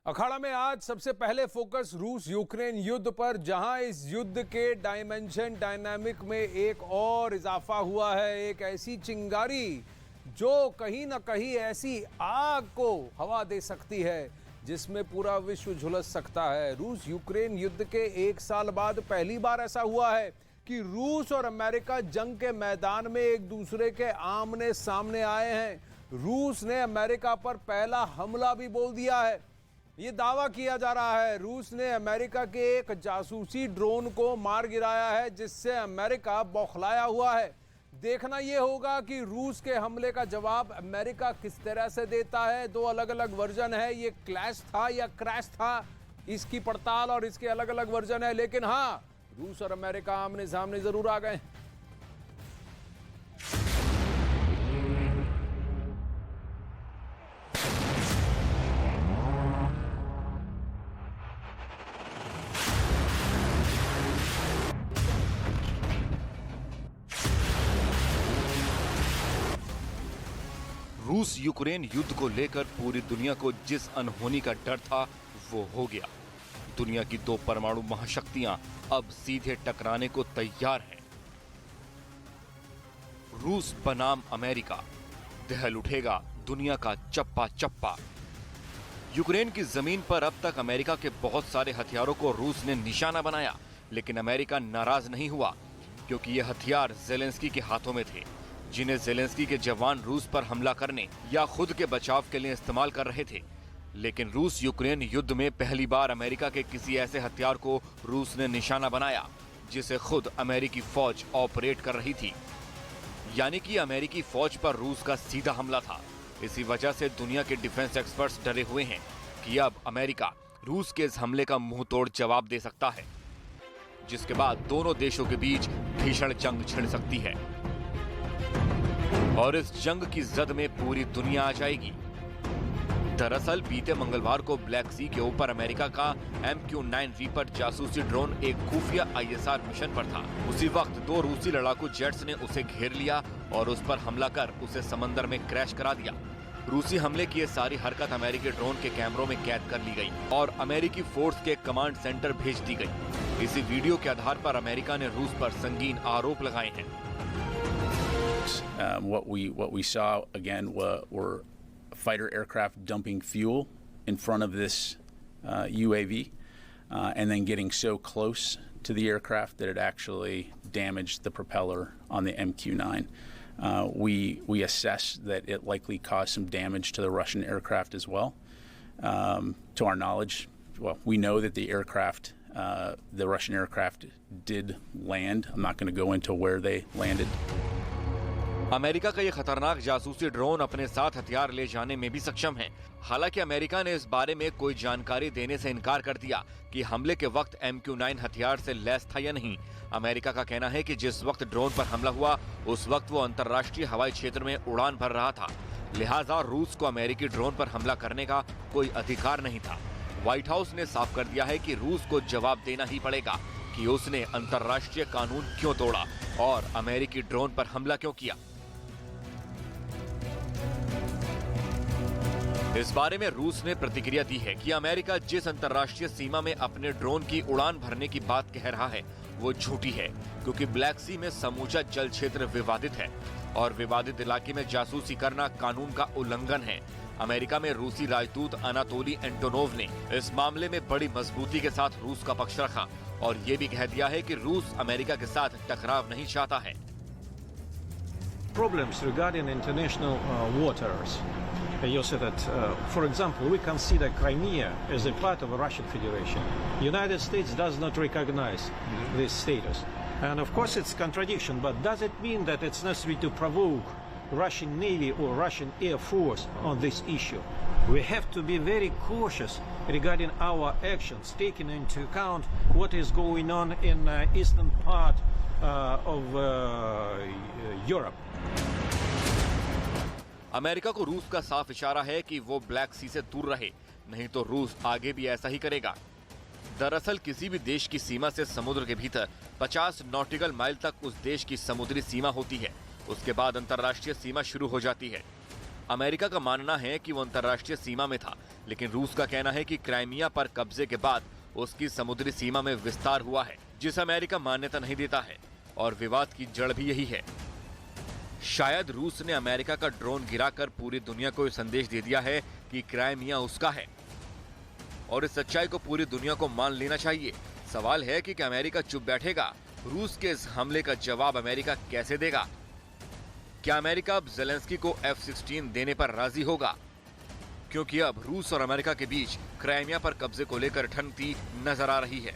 अखाड़ा में आज सबसे पहले फोकस रूस यूक्रेन युद्ध पर, जहां इस युद्ध के डायमेंशन डायनामिक में एक और इजाफा हुआ है। एक ऐसी चिंगारी जो कहीं ना कहीं ऐसी आग को हवा दे सकती है जिसमें पूरा विश्व झुलस सकता है। रूस यूक्रेन युद्ध के 1 साल बाद पहली बार ऐसा हुआ है कि रूस और अमेरिका जंग के मैदान में एक दूसरे के आमने सामने आए हैं। रूस ने अमेरिका पर पहला हमला भी बोल दिया है। ये दावा किया जा रहा है रूस ने अमेरिका के एक जासूसी ड्रोन को मार गिराया है, जिससे अमेरिका बौखलाया हुआ है। देखना यह होगा कि रूस के हमले का जवाब अमेरिका किस तरह से देता है। 2 अलग अलग वर्जन है, ये क्लैश था या क्रैश था, इसकी पड़ताल और इसके अलग अलग वर्जन है। लेकिन हाँ, रूस और अमेरिका आमने सामने जरूर आ गए। रूस यूक्रेन युद्ध को लेकर पूरी दुनिया को जिस अनहोनी का डर था वो हो गया। दुनिया की 2 परमाणु महाशक्तियां अब सीधे टकराने को तैयार हैं। रूस बनाम अमेरिका, दहल उठेगा दुनिया का चप्पा चप्पा। यूक्रेन की जमीन पर अब तक अमेरिका के बहुत सारे हथियारों को रूस ने निशाना बनाया, लेकिन अमेरिका नाराज नहीं हुआ क्योंकि ये हथियार जेलेंस्की के हाथों में थे, जिन्हें जेलेंस्की के जवान रूस पर हमला करने या खुद के बचाव के लिए इस्तेमाल कर रहे थे। लेकिन रूस यूक्रेन युद्ध में पहली बार अमेरिका के किसी ऐसे हथियार को रूस ने निशाना बनाया जिसे खुद अमेरिकी फौज ऑपरेट कर रही थी। यानी कि अमेरिकी फौज पर रूस का सीधा हमला था। इसी वजह से दुनिया के डिफेंस एक्सपर्ट्स डरे हुए हैं कि अब अमेरिका रूस के इस हमले का मुंह तोड़ जवाब दे सकता है, जिसके बाद दोनों देशों के बीच भीषण जंग छिड़ सकती है और इस जंग की जद में पूरी दुनिया आ जाएगी। दरअसल बीते मंगलवार को ब्लैक सी के ऊपर अमेरिका का MQ-9 रीपर जासूसी ड्रोन एक खुफिया ISR मिशन पर था। उसी वक्त 2 रूसी लड़ाकू जेट्स ने उसे घेर लिया और उस पर हमला कर उसे समंदर में क्रैश करा दिया। रूसी हमले की ये सारी हरकत अमेरिकी ड्रोन के कैमरों में कैद कर ली गई और अमेरिकी फोर्स के कमांड सेंटर भेज दी गई। इसी वीडियो के आधार पर अमेरिका ने रूस पर संगीन आरोप लगाए हैं। What we saw again were fighter aircraft dumping fuel in front of this UAV and then getting so close to the aircraft that it actually damaged the propeller on the MQ-9. We assessed that it likely caused some damage to the Russian aircraft as well. To our knowledge, well, we know that the aircraft, the Russian aircraft did land. I'm not going to go into where they landed. America का ये खतरनाक जासूसी drone अपने साथ हथियार ले जाने में भी सक्षम है। हालांकि अमेरिका ने इस बारे में कोई जानकारी देने से इनकार कर दिया कि हमले के वक्त MQ-9 हथियार से लैस था या नहीं। अमेरिका का कहना है कि जिस वक्त ड्रोन पर हमला हुआ उस वक्त वो अंतर्राष्ट्रीय हवाई क्षेत्र में उड़ान भर रहा था, लिहाजा रूस को अमेरिकी ड्रोन पर हमला करने का कोई अधिकार नहीं था। व्हाइट हाउस ने साफ कर दिया है कि रूस को जवाब देना ही पड़ेगा कि उसने अंतर्राष्ट्रीय कानून क्यों तोड़ा और अमेरिकी ड्रोन पर हमला क्यों किया। इस बारे में रूस ने प्रतिक्रिया दी है कि अमेरिका जिस अंतर्राष्ट्रीय सीमा में अपने ड्रोन की उड़ान भरने की बात कह रहा है वो झूठी है, क्योंकि ब्लैक सी में समूचा जल क्षेत्र विवादित है और विवादित इलाके में जासूसी करना कानून का उल्लंघन है। अमेरिका में रूसी राजदूत अनातोली एंटोनोव ने इस मामले में बड़ी मजबूती के साथ रूस का पक्ष रखा और ये भी कह दिया है कि रूस अमेरिका के साथ टकराव नहीं चाहता है। Problems regarding international waters. You said that, for example, we consider Crimea as a part of the Russian Federation. The United States does not recognize this status. And of course it's contradiction, but does it mean that it's necessary to provoke Russian Navy or Russian Air Force on this issue? We have to be very cautious regarding our actions, taking into account what is going on in eastern part of Europe. America को रूस का साफ इशारा है कि वो black सी से दूर रहे, नहीं तो रूस आगे भी ऐसा ही करेगा। दरअसल किसी भी देश की सीमा से समुद्र के भीतर 50 नॉटिकल माइल तक उस देश की समुद्री सीमा होती है। उसके बाद अंतर्राष्ट्रीय सीमा शुरू हो जाती है। अमेरिका का मानना है कि वो अंतर्राष्ट्रीय सीमा में था, लेकिन रूस का कहना है कि क्राइमिया पर कब्जे के बाद उसकी समुद्री सीमा में विस्तार हुआ है, जिसे अमेरिका मान्यता नहीं देता है, और विवाद की जड़ भी यही है। शायद रूस ने अमेरिका का ड्रोन गिराकर पूरी दुनिया को यह संदेश दे दिया है कि क्राइमिया उसका है, और इस सच्चाई को पूरी दुनिया को मान लेना चाहिए। सवाल है कि क्या अमेरिका चुप बैठेगा? रूस के इस हमले का जवाब अमेरिका कैसे देगा? क्या अमेरिका अब ज़ेलेंस्की को F-16 देने पर राजी होगा? क्योंकि अब रूस और अमेरिका के बीच क्राइमिया पर कब्जे को लेकर ठनती नजर आ रही है।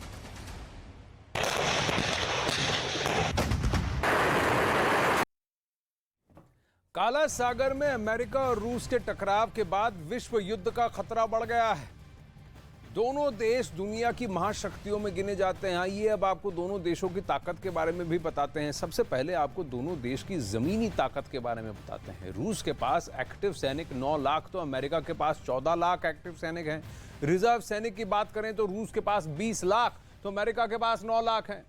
काला सागर में अमेरिका और रूस के टकराव के बाद विश्व युद्ध का खतरा बढ़ गया है। दोनों देश दुनिया की महाशक्तियों में गिने जाते हैं। आइए अब आपको दोनों देशों की ताकत के बारे में भी बताते हैं। सबसे पहले आपको दोनों देश की जमीनी ताकत के बारे में बताते हैं। रूस के पास एक्टिव सैनिक 9 लाख तो अमेरिका के पास 14 लाख एक्टिव सैनिक हैं। रिजर्व सैनिक की बात करें तो रूस के पास 20 लाख तो अमेरिका के पास 9 लाख हैं।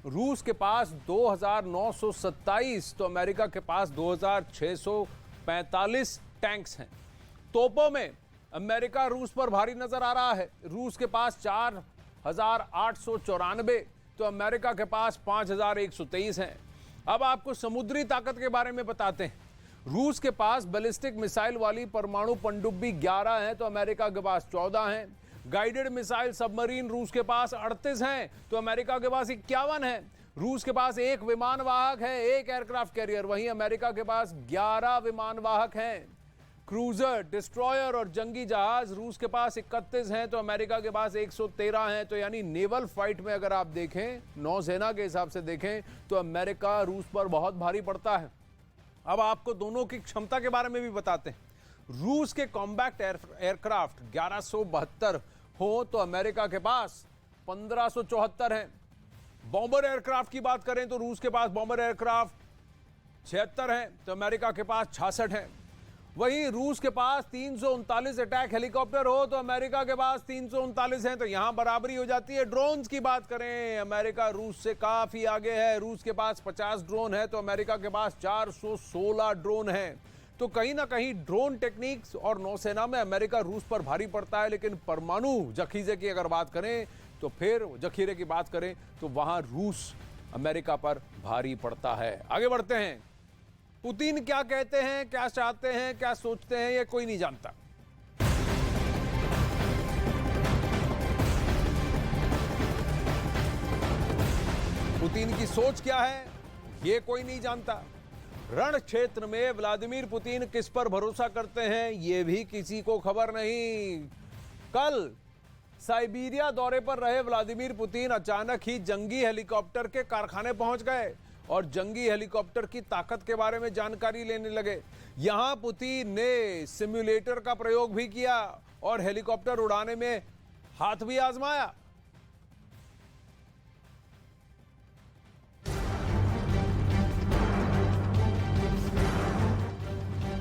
रूस के पास 2,927 तो अमेरिका के पास 2,645 टैंक्स हैं। तोपों में अमेरिका रूस पर भारी नजर आ रहा है। रूस के पास 4,894 तो अमेरिका के पास 5,123 हैं। अब आपको समुद्री ताकत के बारे में बताते हैं। रूस के पास बैलिस्टिक मिसाइल वाली परमाणु पनडुब्बी 11 हैं तो अमेरिका के पास 14 हैं। गाइडेड मिसाइल सबमरीन रूस के पास 38 हैं तो अमेरिका के पास 51 हैं। रूस के पास 1 विमान वाहक है, 1 एयरक्राफ्ट कैरियर, वहीं अमेरिका के पास 11 विमान वाहक हैं। क्रूजर, डिस्ट्रॉयर और जंगी जहाज रूस के पास 31 हैं तो अमेरिका के पास 113 हैं। तो यानी नेवल फाइट में अगर आप देखें, नौसेना के हिसाब से देखें तो अमेरिका रूस पर बहुत भारी पड़ता है। अब आपको दोनों की क्षमता के बारे में भी बताते हैं। रूस के कॉम्बैक्ट एयरक्राफ्ट 1172 हो तो अमेरिका के पास 1574 हैं। बॉम्बर एयरक्राफ्ट की बात करें तो रूस के पास बॉम्बर एयरक्राफ्ट 76 हैं तो अमेरिका के पास 66 हैं। वहीं रूस के पास 339 अटैक हेलीकॉप्टर हो तो अमेरिका के पास 339 हैं, तो यहां बराबरी हो जाती है। ड्रोन्स की बात करें, अमेरिका रूस से काफी आगे है। रूस के पास 50 ड्रोन है तो अमेरिका के पास 416 ड्रोन है। तो कहीं ना कहीं ड्रोन टेक्निक्स और नौसेना में अमेरिका रूस पर भारी पड़ता है। लेकिन परमाणु जखीरे की अगर बात करें तो फिर जखीरे की बात करें तो वहां रूस अमेरिका पर भारी पड़ता है। आगे बढ़ते हैं। पुतिन क्या कहते हैं, क्या चाहते हैं, क्या सोचते हैं, ये कोई नहीं जानता। पुतिन की सोच क्या है, ये कोई नहीं जानता। रण क्षेत्र में व्लादिमीर पुतिन किस पर भरोसा करते हैं, ये भी किसी को खबर नहीं। कल साइबेरिया दौरे पर रहे व्लादिमीर पुतिन अचानक ही जंगी हेलीकॉप्टर के कारखाने पहुंच गए और जंगी हेलीकॉप्टर की ताकत के बारे में जानकारी लेने लगे। यहां पुतिन ने सिम्युलेटर का प्रयोग भी किया और हेलीकॉप्टर उड़ाने में हाथ भी आजमाया।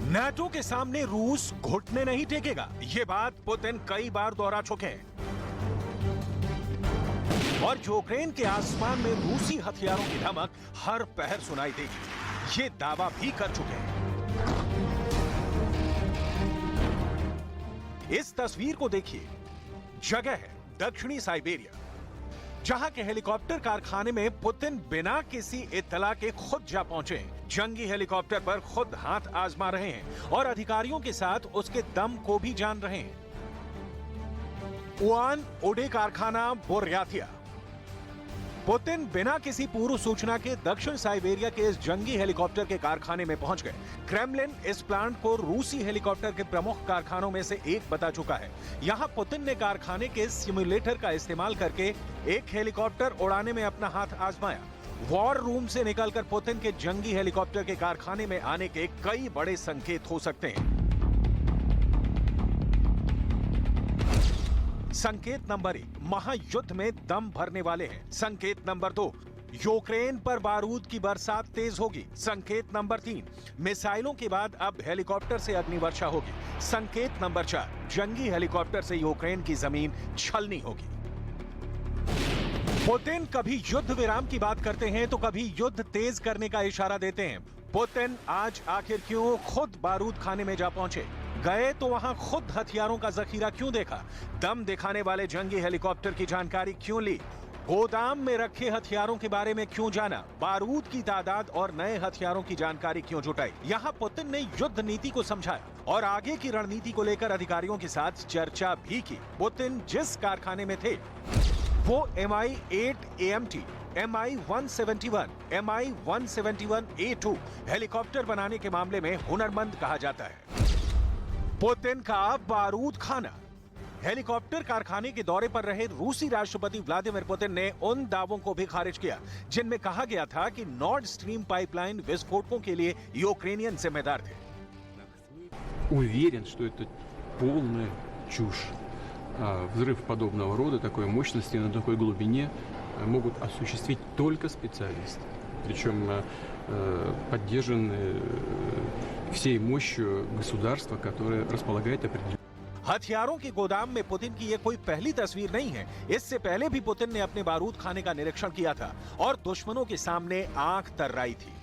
नाटो के सामने रूस घुटने नहीं टेकेगा, ये बात पुतिन कई बार दोहरा चुके हैं। और यूक्रेन के आसमान में रूसी हथियारों की धमक हर पहर सुनाई देगी, ये दावा भी कर चुके हैं। इस तस्वीर को देखिए, जगह है दक्षिणी साइबेरिया, जहां के हेलीकॉप्टर कारखाने में पुतिन बिना किसी इत्तला के खुद जा पहुंचे हैं। जंगी हेलीकॉप्टर पर खुद हाथ आजमा रहे हैं और अधिकारियों के साथ उसके दम को भी जान रहे हैं। उआन ओडे कारखाना बोर्याथिया। पुतिन बिना किसी पूर्व सूचना के दक्षिण साइबेरिया के इस जंगी हेलीकॉप्टर के कारखाने में पहुंच गए। क्रेमलिन इस प्लांट को रूसी हेलीकॉप्टर के प्रमुख कारखानों में से एक बता चुका है। यहां पुतिन ने कारखाने के सिम्युलेटर का इस्तेमाल करके एक हेलीकॉप्टर उड़ाने में अपना हाथ आजमाया। वॉर रूम से निकलकर पुतिन के जंगी हेलीकॉप्टर के कारखाने में आने के कई बड़े संकेत हो सकते हैं। संकेत नंबर 1, महायुद्ध में दम भरने वाले हैं। संकेत नंबर 2, यूक्रेन पर बारूद की बरसात तेज होगी। संकेत नंबर 3, मिसाइलों के बाद अब हेलीकॉप्टर से अग्निवर्षा होगी। संकेत नंबर 4, जंगी हेलीकॉप्टर से यूक्रेन की जमीन छलनी होगी। पुतिन कभी युद्ध विराम की बात करते हैं तो कभी युद्ध तेज करने का इशारा देते हैं। पुतिन आज आखिर क्यों खुद बारूद खाने में जा पहुंचे? गए तो वहां खुद हथियारों का जखीरा क्यों देखा? दम दिखाने वाले जंगी हेलीकॉप्टर की जानकारी क्यों ली? गोदाम में रखे हथियारों के बारे में क्यों जाना? बारूद की तादाद और नए हथियारों की जानकारी क्यों जुटाई? यहाँ पुतिन ने युद्ध नीति को समझाया और आगे की रणनीति को लेकर अधिकारियों के साथ चर्चा भी की। पुतिन जिस कारखाने में थे वो Mi-8 AMT, Mi-171, Mi-171A2 helicopter बनाने के मामले में हुनरमंद कहा जाता है। पुतिन का बारूद खाना। हेलीकॉप्टर कारखाने के दौरे पर रहे रूसी राष्ट्रपति व्लादिमीर पुतिन ने उन दावों को भी खारिज किया जिनमें कहा गया था कि नॉर्ड स्ट्रीम पाइपलाइन विस्फोटकों के लिए यूक्रेनियन जिम्मेदार थे। Уверен, что это полная чушь. Взрыв подобного рода, такой мощности на такой глубине могут осуществить только специалисты. Причем поддержаны всей мощью государства, которое располагает определенным. हथियारों के गोदाम में पुतिन की यह कोई पहली तस्वीर नहीं है। इससे पहले भी पुतिन ने अपने बारूद खाने का निरीक्षण किया था और दुश्मनों के सामने आंख तर्राई थी।